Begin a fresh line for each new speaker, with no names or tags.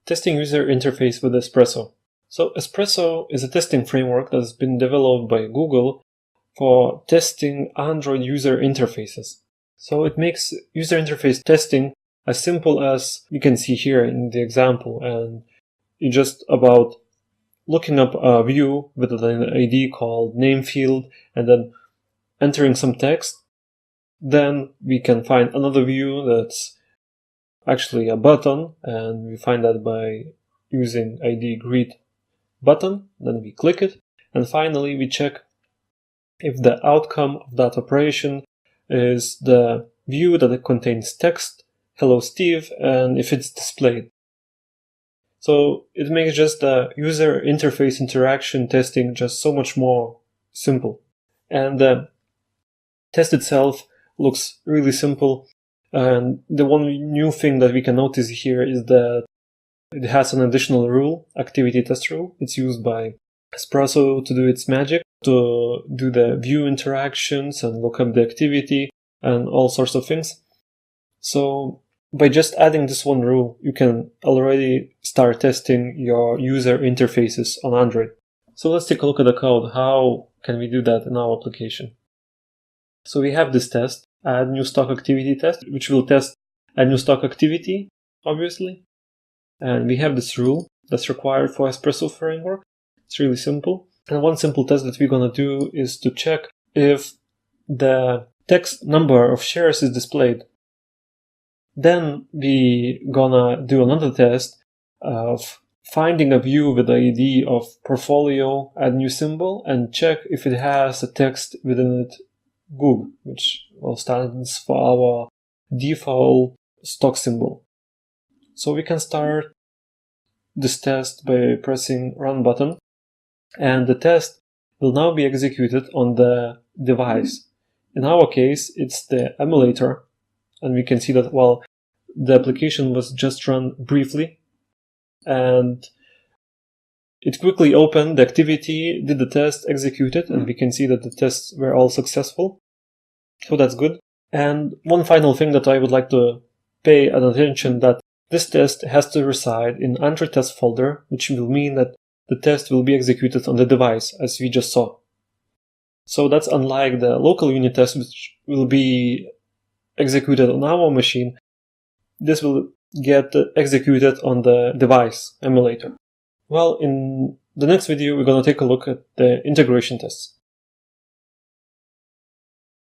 Testing user interface with Espresso. So Espresso is a testing framework that has been developed by Google for testing Android user interfaces. So it makes user interface testing as simple as you can see here in the example, and it's just about looking up a view with an ID called name field and then entering some text. Then we can find another view that's actually a button, and we find that by using ID greet button. Then we click it, and finally we check if the outcome of that operation is the view that it contains text, hello Steve, and if it's displayed. So it makes just the user interface interaction testing just so much more simple. And the test itself looks really simple. And the one new thing that we can notice here is that it has an additional rule, activity test rule. It's used by Espresso to do its magic, to do the view interactions and look up the activity and all sorts of things. So by just adding this one rule, you can already start testing your user interfaces on Android. So let's take a look at the code. How can we do that in our application? So we have this test, add new stock activity test, which will test a new stock activity, obviously. And we have this rule that's required for Espresso Framework. It's really simple. And one simple test that we're going to do is to check if the text number of shares is displayed. Then we're gonna do another test of finding a view with the ID of portfolio, add new symbol, and check if it has a text within it, GUG, which stands for our default stock symbol. So we can start this test by pressing run button, and the test will now be executed on the device. In our case, it's the emulator, and we can see that, well, the application was just run briefly, and it quickly opened the activity, did the test, executed, and we can see that the tests were all successful. So that's good. And one final thing that I would like to pay attention, that this test has to reside in Android test folder, which will mean that the test will be executed on the device, as we just saw. So that's unlike the local unit test, which will be executed on our machine. This will get executed on the device emulator. Well, in the next video, we're going to take a look at the integration tests.